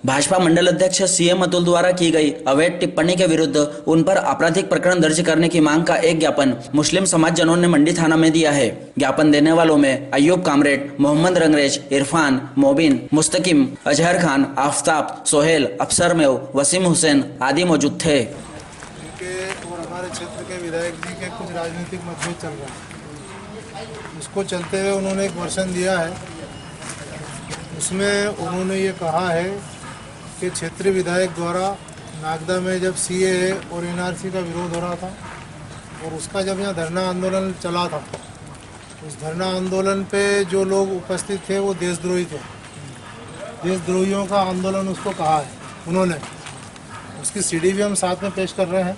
भाजपा मंडल अध्यक्ष सीएम अतुल द्वारा की गई अवैध टिप्पणी के विरुद्ध उन पर आपराधिक प्रकरण दर्ज करने की मांग का एक ज्ञापन मुस्लिम समाज जनों ने मंडी थाना में दिया है। ज्ञापन देने वालों में अयूब कामरेड, मोहम्मद रंगरेज, इरफान, मोबिन, मुस्तकिम, अजहर खान, आफ्ताब, सोहेल, अफसर मेव, वसीम हुसैन आदि मौजूद थे। और हमारे क्षेत्र के विधायक जी के कुछ राजनीतिक मतभेद चल रहा है, उसको चलते हुए उन्होंने एक वर्षन दिया है। उसमें उन्होंने ये कहा है कि क्षेत्रीय विधायक द्वारा नागदा में जब सीएए और एनआरसी का विरोध हो रहा था और उसका जब यहाँ धरना आंदोलन चला था, उस धरना आंदोलन पे जो लोग उपस्थित थे वो देशद्रोही थे। देशद्रोहियों का आंदोलन उसको कहा है उन्होंने। उसकी सीडी भी हम साथ में पेश कर रहे हैं।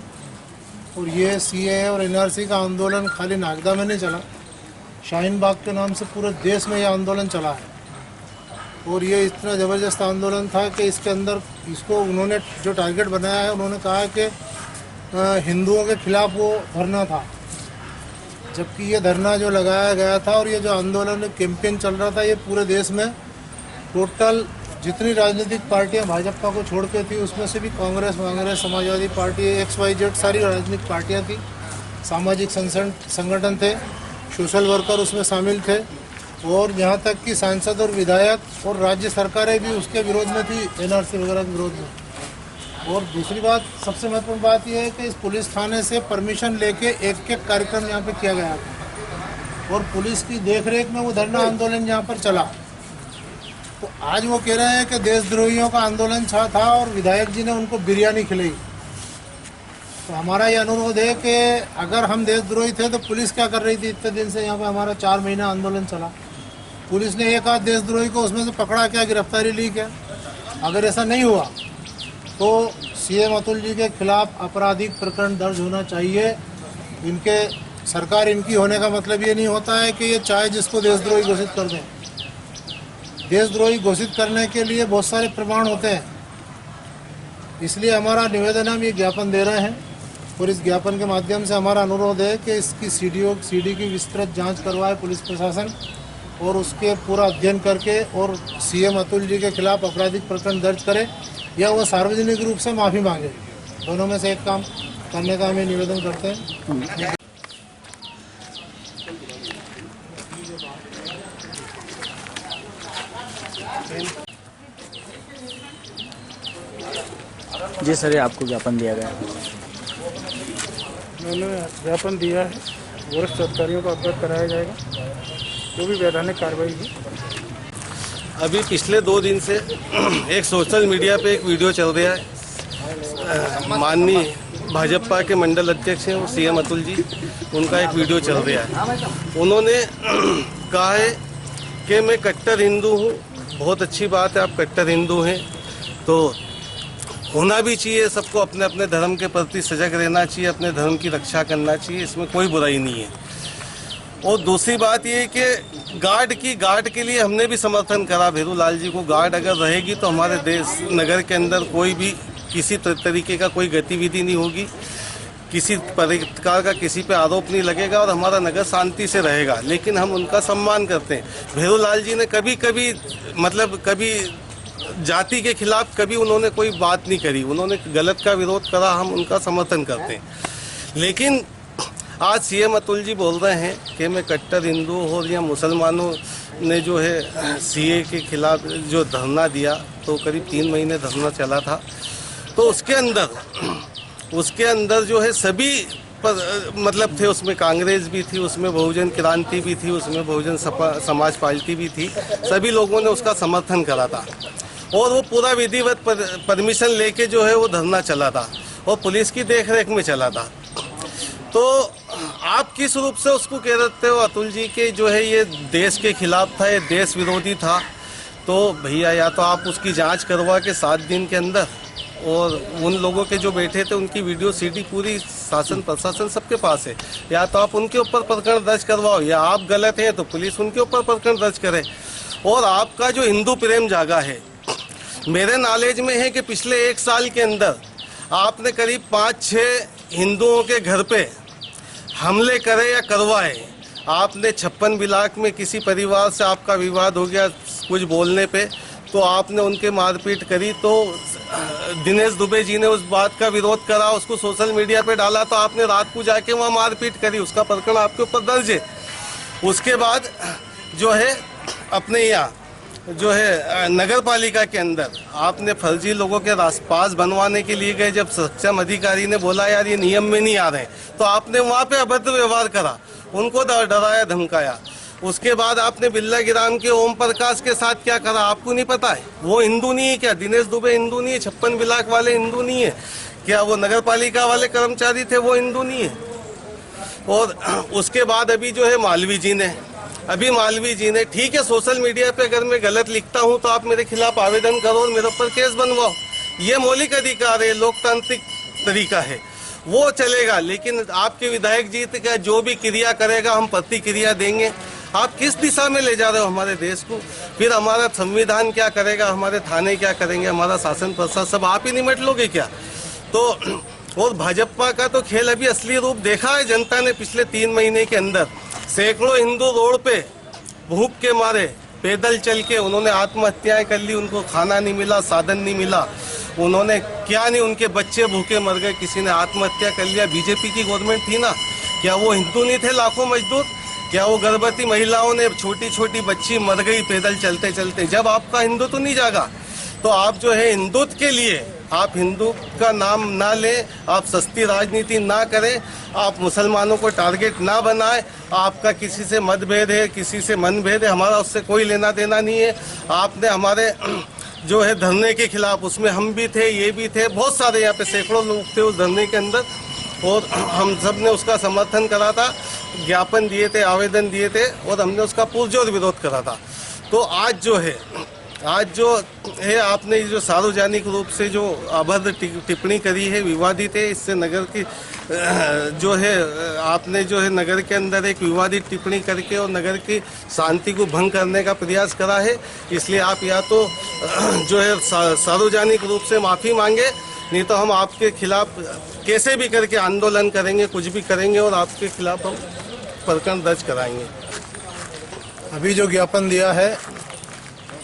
और ये सीएए और एनआरसी का आंदोलन खाली नागदा में नहीं चला, शाहीन बाग के नाम से पूरे देश में ये आंदोलन चला है। और ये इतना ज़बरदस्त आंदोलन था कि इसके अंदर इसको उन्होंने जो टारगेट बनाया है, उन्होंने कहा कि हिंदुओं के खिलाफ वो धरना था, जबकि ये धरना जो लगाया गया था और ये जो आंदोलन कैंपेन चल रहा था, ये पूरे देश में टोटल जितनी राजनीतिक पार्टियां भाजपा को छोड़ के थी, उसमें से भी कांग्रेस, समाजवादी पार्टी, XYZ सारी राजनीतिक पार्टियां थी, सामाजिक संगठन थे, सोशल वर्कर उसमें शामिल थे, और यहाँ तक कि सांसद और विधायक और राज्य सरकारें भी उसके विरोध में थी, एनआरसी वगैरह के विरोध में। और दूसरी बात, सबसे महत्वपूर्ण बात यह है कि इस पुलिस थाने से परमिशन लेके एक कार्यक्रम यहाँ पे किया गया था और पुलिस की देखरेख में वो धरना आंदोलन यहाँ पर चला। तो आज वो कह रहे हैं कि देशद्रोहियों का आंदोलन था और विधायक जी ने उनको बिरयानी खिलाई। तो हमारा ये अनुरोध है कि अगर हम देशद्रोही थे तो पुलिस क्या कर रही थी इतने दिन से? यहाँ पे हमारा 4 महीना आंदोलन चला, पुलिस ने एक आध देशद्रोही को उसमें से पकड़ा क्या, गिरफ्तारी ली क्या? अगर ऐसा नहीं हुआ तो सीएम अतुल जी के खिलाफ आपराधिक प्रकरण दर्ज होना चाहिए। इनके सरकार इनकी होने का मतलब ये नहीं होता है कि ये चाहे जिसको देशद्रोही घोषित कर दें। देशद्रोही घोषित करने के लिए बहुत सारे प्रमाण होते हैं। इसलिए हमारा निवेदन, हम ये ज्ञापन दे रहे हैं और इस ज्ञापन के माध्यम से हमारा अनुरोध है कि इसकी सीडी की विस्तृत जांच करवाए पुलिस प्रशासन और उसके पूरा अध्ययन करके और सीएम अतुल जी के खिलाफ आपराधिक प्रकरण दर्ज करे या वो सार्वजनिक रूप से माफ़ी मांगे। दोनों में से एक काम करने का हमें निवेदन करते हैं। जी सर, आपको ज्ञापन दिया गया है। मैंने ज्ञापन दिया है, वरिष्ठ अधिकारियों को अवगत कराया जाएगा, जो भी वैधानिक कार्रवाई की। अभी पिछले 2 दिन से एक सोशल मीडिया पे एक वीडियो चल रहा है, माननीय भाजपा के मंडल अध्यक्ष हैं वो सीएम अतुल जी, उनका एक वीडियो चल रहा है। उन्होंने कहा है कि मैं कट्टर हिंदू हूँ। बहुत अच्छी बात है, आप कट्टर हिंदू हैं तो होना भी चाहिए, सबको अपने अपने धर्म के प्रति सजग रहना चाहिए, अपने धर्म की रक्षा करना चाहिए, इसमें कोई बुराई नहीं है। और दूसरी बात ये है कि गार्ड के लिए हमने भी समर्थन करा भैरू लाल जी को। गार्ड अगर रहेगी तो हमारे देश नगर के अंदर कोई भी किसी तरीके का कोई गतिविधि नहीं होगी, किसी प्रकार का किसी पे आरोप नहीं लगेगा और हमारा नगर शांति से रहेगा। लेकिन हम उनका सम्मान करते हैं। भैरू लाल जी ने कभी जाति के खिलाफ कभी उन्होंने कोई बात नहीं करी, उन्होंने गलत का विरोध करा, हम उनका समर्थन करते हैं। लेकिन आज सीएम अतुल जी बोल रहे हैं कि मैं कट्टर हिंदू और या मुसलमानों ने जो है सीए के खिलाफ जो धरना दिया, तो करीब 3 महीने धरना चला था, तो उसके अंदर जो है सभी थे, उसमें कांग्रेस भी थी, उसमें बहुजन क्रांति भी थी, उसमें बहुजन समाज पार्टी भी थी, सभी लोगों ने उसका समर्थन करा था और वो पूरा विधिवत परमिशन लेके जो है वो धरना चला था और पुलिस की देखरेख में चला था। तो आप किस रूप से उसको कह देते हो अतुल जी के जो है ये देश के खिलाफ था, ये देश विरोधी था? तो भैया या तो आप उसकी जांच करवा के 7 दिन के अंदर, और उन लोगों के जो बैठे थे उनकी वीडियो सीडी पूरी शासन प्रशासन सबके पास है, या तो आप उनके ऊपर प्रकरण दर्ज करवाओ या आप गलत हैं तो पुलिस उनके ऊपर प्रकरण दर्ज करे। और आपका जो हिंदू प्रेम जागा है, मेरे नॉलेज में है कि पिछले 1 साल के अंदर आपने करीब 5-6 हिंदुओं के घर पे हमले करे या करवाए। आपने 56 ब्लॉक में किसी परिवार से आपका विवाद हो गया कुछ बोलने पे, तो आपने उनके मारपीट करी, तो दिनेश दुबे जी ने उस बात का विरोध करा, उसको सोशल मीडिया पे डाला, तो आपने रात को जाके वहाँ मारपीट करी, उसका प्रकरण आपके ऊपर दर्ज है। उसके बाद जो है अपने यहाँ जो है नगर पालिका के अंदर आपने फर्जी लोगों के पास बनवाने के लिए गए, जब सक्षम अधिकारी ने बोला यार ये नियम में नहीं आ रहे, तो आपने वहाँ पे अभद्र व्यवहार करा, उनको डराया धमकाया। उसके बाद आपने बिल्ला गिराम के ओम प्रकाश के साथ क्या करा, आपको नहीं पता है? वो हिंदू नहीं है क्या? दिनेश दुबे हिंदू नहीं है? 56 ब्लॉक वाले हिंदू नहीं है क्या? वो नगर पालिका वाले कर्मचारी थे, वो हिंदू नहीं है? और उसके बाद अभी जो है मालवी जी ने ठीक है, सोशल मीडिया पे अगर मैं गलत लिखता हूं तो आप मेरे खिलाफ आवेदन करो और मेरे ऊपर केस बनवाओ, ये मौलिक अधिकार है, लोकतांत्रिक तरीका है, वो चलेगा। लेकिन आपके विधायक जी का जो भी क्रिया करेगा हम प्रतिक्रिया देंगे। आप किस दिशा में ले जा रहे हो हमारे देश को? फिर हमारा संविधान क्या करेगा, हमारे थाने क्या करेंगे, हमारा शासन प्रशासन सब आप ही निमट लोगे क्या? तो और भाजपा का तो खेल अभी असली रूप देखा है जनता ने पिछले 3 महीने के अंदर। सैकड़ों हिंदू रोड पे भूख के मारे पैदल चल के उन्होंने आत्महत्याएं कर ली, उनको खाना नहीं मिला, साधन नहीं मिला, उन्होंने क्या नहीं, उनके बच्चे भूखे मर गए, किसी ने आत्महत्या कर लिया। बीजेपी की गवर्नमेंट थी ना, क्या वो हिंदू नहीं थे लाखों मजदूर? क्या वो गर्भवती महिलाओं ने, छोटी छोटी बच्ची मर गई पैदल चलते चलते? जब आपका हिंदुत्व नहीं जागा तो आप जो है हिंदुत्व के लिए आप हिंदू का नाम ना लें, आप सस्ती राजनीति ना करें, आप मुसलमानों को टारगेट ना बनाएं। आपका किसी से मतभेद है, किसी से मनभेद है, हमारा उससे कोई लेना देना नहीं है। आपने हमारे जो है धरने के खिलाफ, उसमें हम भी थे, ये भी थे, बहुत सारे यहाँ पे सैकड़ों लोग थे उस धरने के अंदर, और हम सब ने उसका समर्थन करा था, ज्ञापन दिए थे, आवेदन दिए थे, और हमने उसका पुरजोर विरोध करा था। तो आज जो है आपने जो सार्वजनिक रूप से जो अभद्र टिप्पणी करी है, विवादित है, इससे नगर की जो है आपने जो है नगर के अंदर एक विवादित टिप्पणी करके और नगर की शांति को भंग करने का प्रयास करा है। इसलिए आप या तो जो है सार्वजनिक रूप से माफ़ी मांगे, नहीं तो हम आपके खिलाफ कैसे भी करके आंदोलन करेंगे, कुछ भी करेंगे और आपके खिलाफ हम प्रकरण दर्ज कराएंगे। अभी जो ज्ञापन दिया है,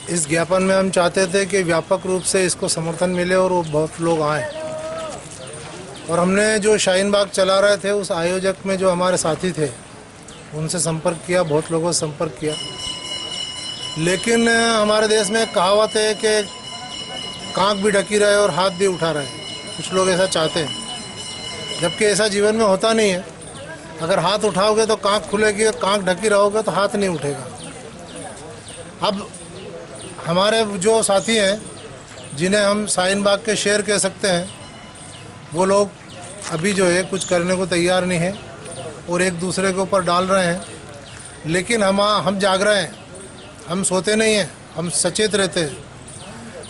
इस ज्ञापन में हम चाहते थे कि व्यापक रूप से इसको समर्थन मिले और वो बहुत लोग आए। और हमने जो शाहीन बाग चला रहे थे उस आयोजक में जो हमारे साथी थे उनसे संपर्क किया, बहुत लोगों से संपर्क किया, लेकिन हमारे देश में कहावत है कि कांख भी ढकी रहे और हाथ भी उठा रहे। कुछ लोग ऐसा चाहते हैं, जबकि ऐसा जीवन में होता नहीं है। अगर हाथ उठाओगे तो कांख खुलेगी, और कांख ढकी रहोगे तो हाथ नहीं उठेगा। अब हमारे जो साथी हैं, जिन्हें हम शाहीन बाग के शेर कह सकते हैं, वो लोग अभी जो है कुछ करने को तैयार नहीं है और एक दूसरे के ऊपर डाल रहे हैं। लेकिन हम जाग रहे हैं, हम सोते नहीं हैं, हम सचेत रहते हैं।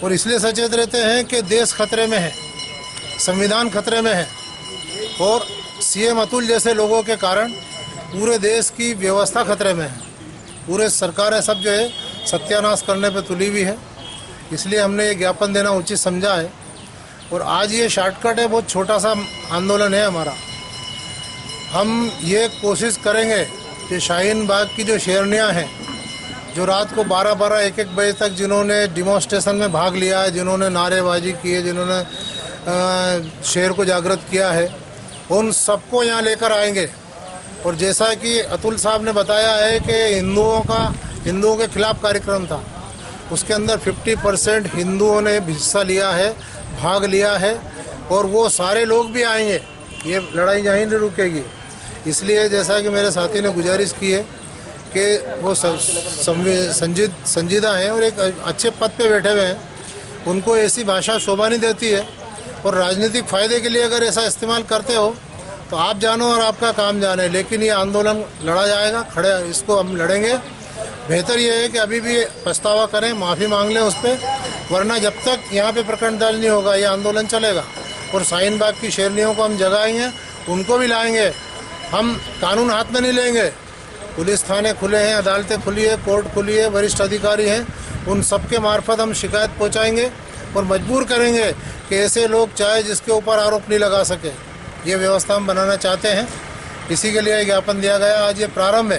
और इसलिए सचेत रहते हैं कि देश खतरे में है, संविधान खतरे में है, और सीएम अतुल जैसे लोगों के कारण पूरे देश की व्यवस्था खतरे में है। पूरे सरकारें सब जो है सत्यानाश करने पे तुली हुई है। इसलिए हमने ये ज्ञापन देना उचित समझा है। और आज ये शॉर्टकट है, बहुत छोटा सा आंदोलन है हमारा। हम ये कोशिश करेंगे कि शाहीन बाग की जो शेरनियाँ हैं, जो रात को 12-12, 1-1 बजे तक जिन्होंने डिमॉन्स्ट्रेशन में भाग लिया है, जिन्होंने नारेबाजी की है, जिन्होंने शेर को जागृत किया है, उन सबको यहाँ लेकर आएंगे। और जैसा कि अतुल साहब ने बताया है कि हिंदुओं के खिलाफ कार्यक्रम था, उसके अंदर 50% हिंदुओं ने हिस्सा लिया है, भाग लिया है, और वो सारे लोग भी आएंगे। ये लड़ाई यहीं नहीं रुकेगी। इसलिए जैसा कि मेरे साथी ने गुजारिश की है कि वो संजीदा हैं और एक अच्छे पद पे बैठे हुए हैं, उनको ऐसी भाषा शोभा नहीं देती है। और राजनीतिक फ़ायदे के लिए अगर ऐसा इस्तेमाल करते हो तो आप जानो और आपका काम जाने। लेकिन ये आंदोलन लड़ा जाएगा, इसको हम लड़ेंगे। बेहतर ये है कि अभी भी पछतावा करें, माफ़ी मांग लें उस पर, वरना जब तक यहाँ पे प्रकरण दर्ज नहीं होगा ये आंदोलन चलेगा। और शाहीन बाग की शेरनियों को हम जगाएंगे, उनको भी लाएंगे। हम कानून हाथ में नहीं लेंगे। पुलिस थाने खुले हैं, अदालतें खुली है, कोर्ट खुली है, वरिष्ठ अधिकारी हैं, उन सबके मार्फत हम शिकायत पहुँचाएँगे और मजबूर करेंगे कि ऐसे लोग चाहे जिसके ऊपर आरोप नहीं लगा सके। ये व्यवस्था हम बनाना चाहते हैं, इसी के लिए ज्ञापन दिया गया। आज ये प्रारंभ है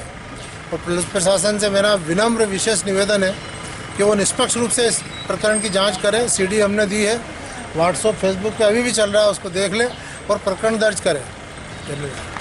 और पुलिस प्रशासन से मेरा विनम्र विशेष निवेदन है कि वो निष्पक्ष रूप से इस प्रकरण की जांच करें। सीडी हमने दी है, व्हाट्सएप फेसबुक पे अभी भी चल रहा है, उसको देख लें और प्रकरण दर्ज करें। धन्यवाद।